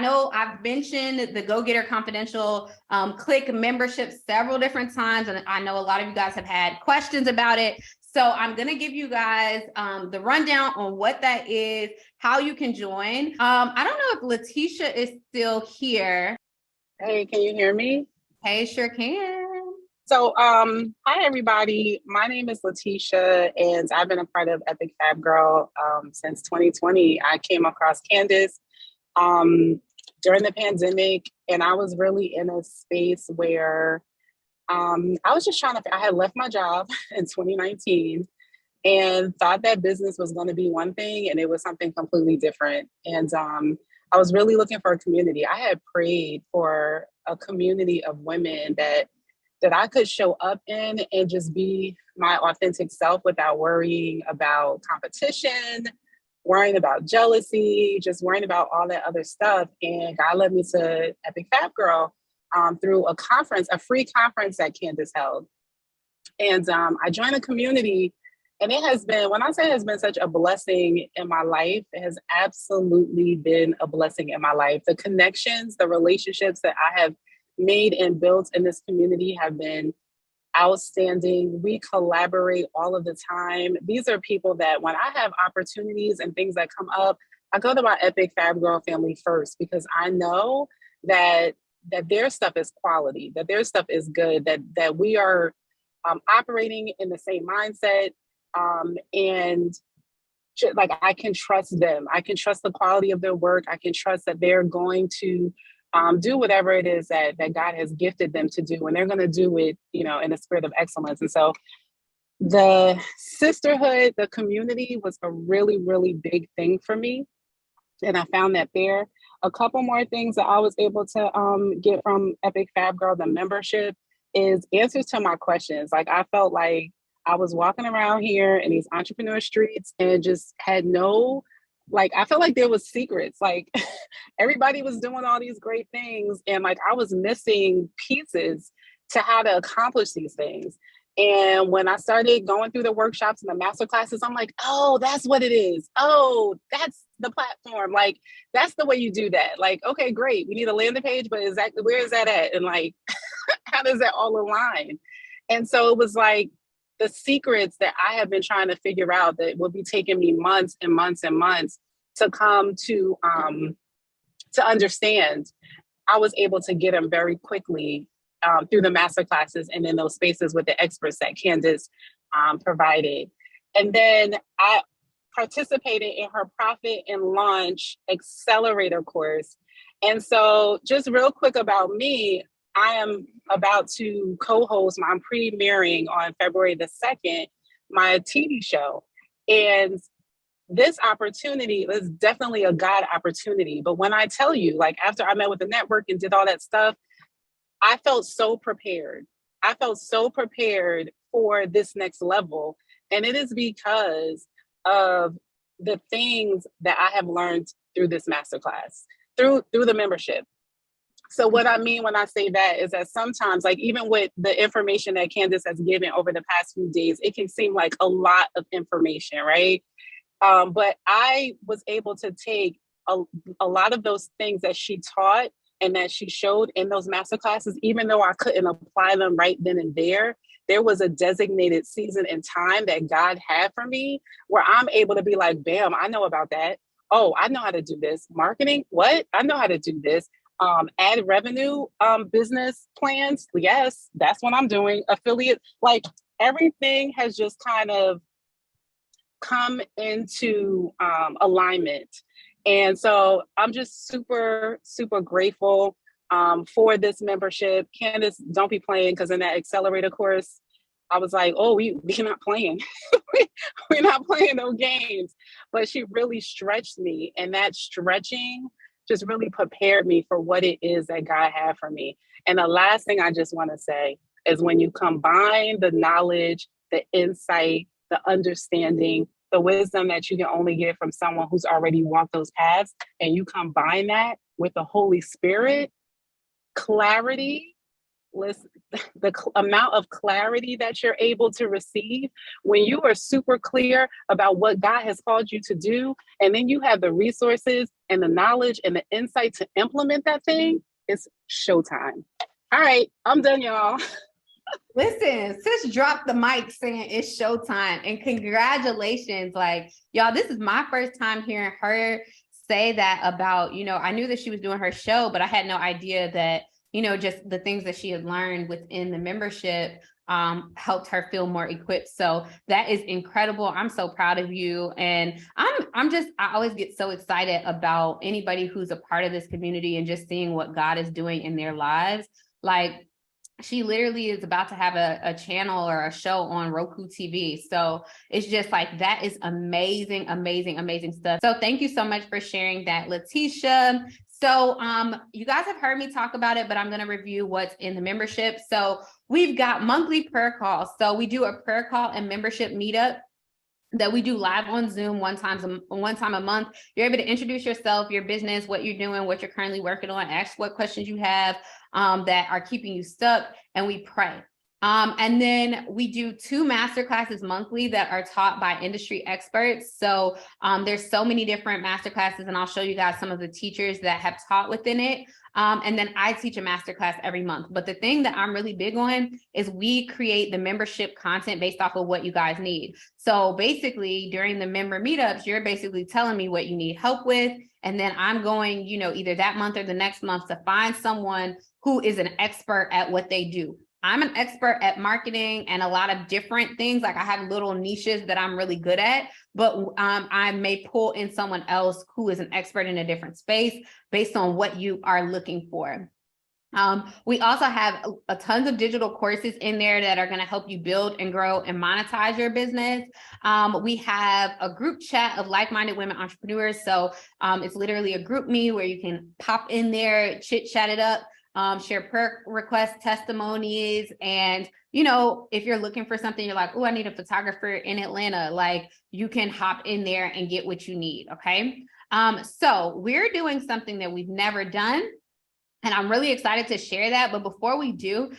know I've mentioned the Go Getter Confidential Click membership several different times, and I know a lot of you guys have had questions about it. So I'm going to give you guys the rundown on what that is, how you can join. I don't know if Letitia is still here. Hey, can you hear me? Hey, sure can. So, hi everybody. My name is Letitia, and I've been a part of Epic Fab Girl since 2020. I came across Candace during the pandemic, and I was really in a space where I was just I had left my job in 2019 and thought that business was going to be one thing and it was something completely different. And I was really looking for a community. I had prayed for a community of women that I could show up in and just be my authentic self without worrying about competition, worrying about jealousy, just worrying about all that other stuff. And God led me to Epic Fab Girl through a conference, a free conference that Candace held. And I joined the community, and it has been, when I say it has been such a blessing in my life, it has absolutely been a blessing in my life. The connections, the relationships that I have made and built in this community have been outstanding. We collaborate all of the time. These are people that when I have opportunities and things that come up, I go to my Epic Fab Girl family first, because I know that their stuff is quality, that their stuff is good, that we are operating in the same mindset, and like I can trust them. I can trust the quality of their work. I can trust that they're going to do whatever it is that God has gifted them to do, and they're going to do it, in a spirit of excellence. And so the sisterhood, the community was a really, really big thing for me. And I found that there. A couple more things that I was able to get from Epic Fab Girl, the membership, is answers to my questions. Like I felt like I was walking around here in these entrepreneur streets and just had I felt like there was secrets. Like everybody was doing all these great things, and like I was missing pieces to how to accomplish these things. And when I started going through the workshops and the master classes, I'm like, oh, that's what it is. Oh, that's the platform. Like, that's the way you do that. Like, okay, great. We need a landing page, but exactly where is that at? And like, how does that all align? And so it was like the secrets that I have been trying to figure out that will be taking me months and months and months to come to understand. I was able to get them very quickly through the master classes and in those spaces with the experts that Candace provided. And then I participated in her Profit and Launch Accelerator course. And so just real quick about me, I am about to co-host, I'm premiering on February the 2nd, my TV show. And this opportunity is definitely a God opportunity. But when I tell you, like after I met with the network and did all that stuff, I felt so prepared. I felt so prepared for this next level. And it is because of the things that I have learned through this masterclass, through the membership. So what I mean when I say that is that sometimes, like even with the information that Candace has given over the past few days, it can seem like a lot of information, right? But I was able to take a lot of those things that she taught and that she showed in those master classes, even though I couldn't apply them right then and there was a designated season and time that God had for me where I'm able to be like, bam, I know about that. Oh, I know how to do this. Marketing, what? I know how to do this. Ad revenue, business plans. Yes, that's what I'm doing. Affiliate, like everything has just kind of come into alignment. And so I'm just super, super grateful for this membership. Candace, don't be playing, because in that accelerator course, I was like, oh, we're not playing. We're not playing no games. But she really stretched me. And that stretching just really prepared me for what it is that God had for me. And the last thing I just want to say is when you combine the knowledge, the insight, the understanding, the wisdom that you can only get from someone who's already walked those paths, and you combine that with the Holy Spirit, clarity, listen, amount of clarity that you're able to receive when you are super clear about what God has called you to do, and then you have the resources and the knowledge and the insight to implement that thing, it's showtime. All right, I'm done, y'all. Listen, sis dropped the mic saying it's showtime, and congratulations. Like, y'all, this is my first time hearing her say that about, I knew that she was doing her show, but I had no idea that, just the things that she had learned within the membership helped her feel more equipped. So that is incredible. I'm so proud of you. And I always get so excited about anybody who's a part of this community and just seeing what God is doing in their lives. Like, she literally is about to have a channel or a show on Roku TV. So it's just like, that is amazing, amazing, amazing stuff. So thank you so much for sharing that, Letitia. So you guys have heard me talk about it, but I'm going to review what's in the membership. So we've got monthly prayer calls. So we do a prayer call and membership meetup that we do live on Zoom one time a month. You're able to introduce yourself, your business, what you're doing, what you're currently working on, ask what questions you have that are keeping you stuck, and we pray. And then we do 2 master classes monthly that are taught by industry experts. So there's so many different master classes, and I'll show you guys some of the teachers that have taught within it. And then I teach a master class every month. But the thing that I'm really big on is we create the membership content based off of what you guys need. So basically, during the member meetups, you're basically telling me what you need help with. And then I'm going, either that month or the next month to find someone who is an expert at what they do. I'm an expert at marketing and a lot of different things. Like, I have little niches that I'm really good at, but I may pull in someone else who is an expert in a different space based on what you are looking for. We also have a tons of digital courses in there that are going to help you build and grow and monetize your business. We have a group chat of like-minded women entrepreneurs. So it's literally a group me where you can pop in there, chit chat it up, share prayer requests, testimonies. And, if you're looking for something, you're like, oh, I need a photographer in Atlanta, like, you can hop in there and get what you need. Okay. So we're doing something that we've never done, and I'm really excited to share that. But before we do,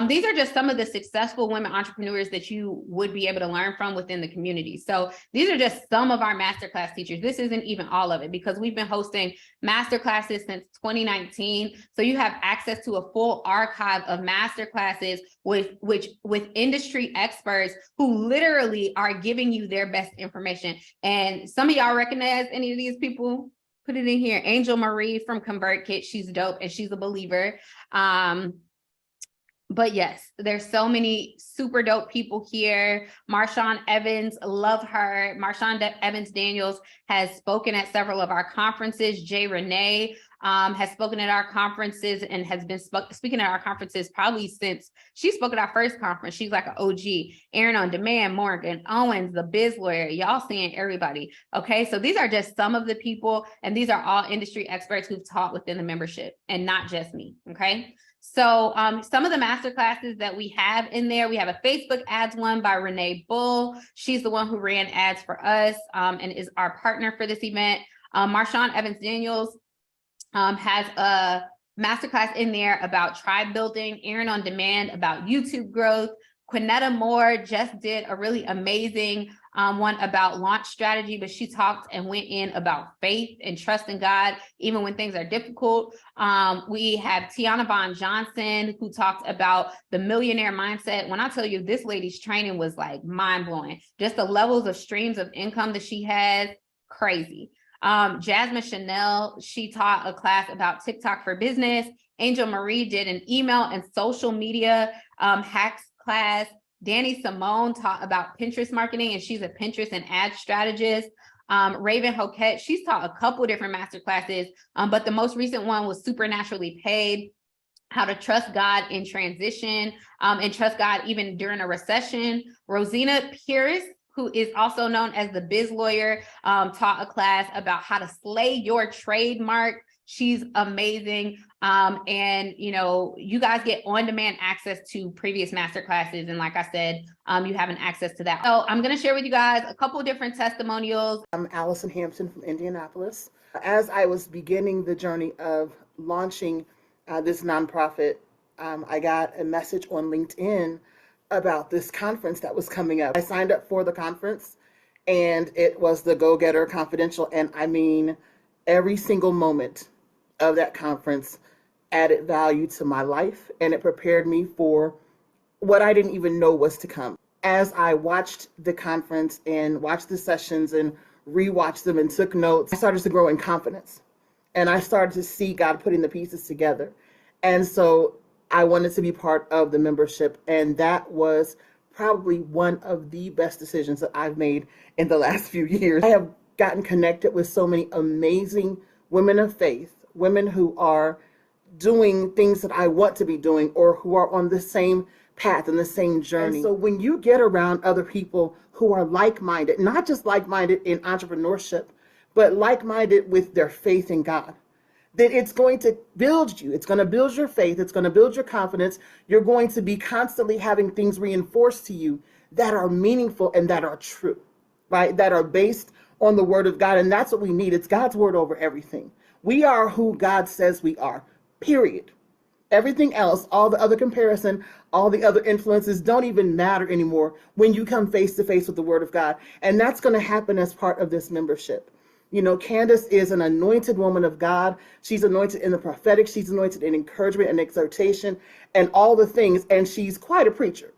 these are just some of the successful women entrepreneurs that you would be able to learn from within the community. So these are just some of our masterclass teachers. This isn't even all of it, because we've been hosting masterclasses since 2019. So you have access to a full archive of masterclasses with industry experts who literally are giving you their best information. And some of y'all recognize any of these people? Put it in here. Angel Marie from ConvertKit. She's dope and she's a believer. But yes, there's so many super dope people here. Marshawn Evans, love her. Marshawn Evans Daniels has spoken at several of our conferences. Jay Renee has spoken at our conferences and has been speaking at our conferences probably since she spoke at our first conference. She's like an OG. Aaron on Demand, Morgan Owens, the Biz Lawyer. Y'all seeing everybody. Okay, so these are just some of the people, and these are all industry experts who've taught within the membership, and not just me. Okay. So some of the master classes that we have in there, we have a Facebook ads one by Renee Bull. She's the one who ran ads for us and is our partner for this event. Marshawn Evans Daniels has a masterclass in there about tribe building. Aaron on Demand about YouTube growth. Quinetta Moore just did a really amazing one about launch strategy, but she talked and went in about faith and trust in God, even when things are difficult. We have Tiana Vaughn Johnson, who talked about the millionaire mindset. When I tell you, this lady's training was like mind blowing. Just the levels of streams of income that she has, crazy. Jasmine Chanel, she taught a class about TikTok for business. Angel Marie did an email and social media hacks class. Danny Simone taught about Pinterest marketing, and she's a Pinterest and ad strategist. Raven Hoquette, she's taught a couple different master classes, but the most recent one was Supernaturally Paid, how to trust God in transition and trust God even during a recession. Rosina Pierce, who is also known as the Biz Lawyer, taught a class about how to slay your trademark. She's amazing. And, you guys get on-demand access to previous master classes. And like I said, you have an access to that. So I'm going to share with you guys a couple of different testimonials. I'm Allison Hampton from Indianapolis. As I was beginning the journey of launching this nonprofit I got a message on LinkedIn about this conference that was coming up. I signed up for the conference, and it was the Go Getter Confidential. And I mean, every single moment of that conference added value to my life, and it prepared me for what I didn't even know was to come. As I watched the conference and watched the sessions and rewatched them and took notes, I started to grow in confidence. And I started to see God putting the pieces together. And so I wanted to be part of the membership. And that was probably one of the best decisions that I've made in the last few years. I have gotten connected with so many amazing women of faith, women who are doing things that I want to be doing, or who are on the same path and the same journey. And so when you get around other people who are like-minded, not just like-minded in entrepreneurship, but like-minded with their faith in God, then it's going to build you. It's going to build your faith. It's going to build your confidence. You're going to be constantly having things reinforced to you that are meaningful and that are true, right? That are based on the word of God. And that's what we need. It's God's word over everything. We are who God says we are, period. Everything else, all the other comparison, all the other influences don't even matter anymore when you come face to face with the word of God. And that's going to happen as part of this membership. You know, Candace is an anointed woman of God. She's anointed in the prophetic. She's anointed in encouragement and exhortation and all the things. And she's quite a preacher.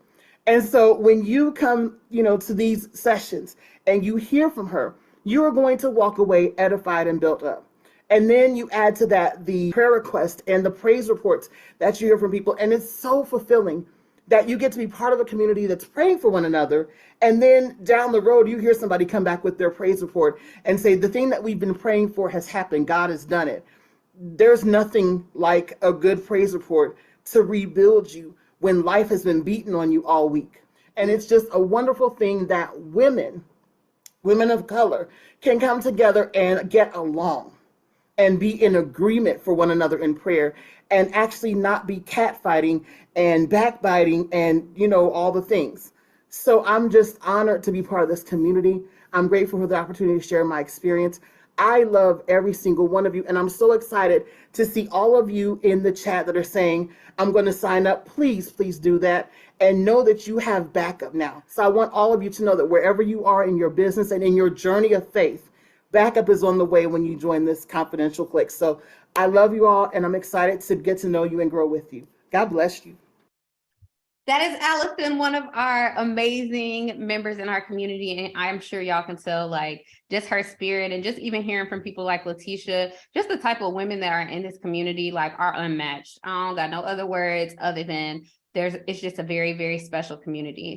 And so when you come, you know, to these sessions and you hear from her, you're going to walk away edified and built up. And then you add to that the prayer requests and the praise reports that you hear from people. And it's so fulfilling that you get to be part of a community that's praying for one another. And then down the road, you hear somebody come back with their praise report and say, the thing that we've been praying for has happened. God has done it. There's nothing like a good praise report to rebuild you when life has been beaten on you all week. And it's just a wonderful thing that women of color can come together and get along and be in agreement for one another in prayer, and actually not be catfighting and backbiting and, you know, all the things. So I'm just honored to be part of this community. I'm grateful for the opportunity to share my experience. I love every single one of you, and I'm so excited to see all of you in the chat that are saying, I'm going to sign up. Please, please do that, and know that you have backup now. So I want all of you to know that wherever you are in your business and in your journey of faith, backup is on the way when you join this confidential clique. So I love you all, and I'm excited to get to know you and grow with you. God bless you. That is Allison, one of our amazing members in our community. And I'm sure y'all can tell, like, just her spirit, and just even hearing from people like Letitia, just the type of women that are in this community, like, are unmatched. I don't got no other words other than it's just a very, very special community.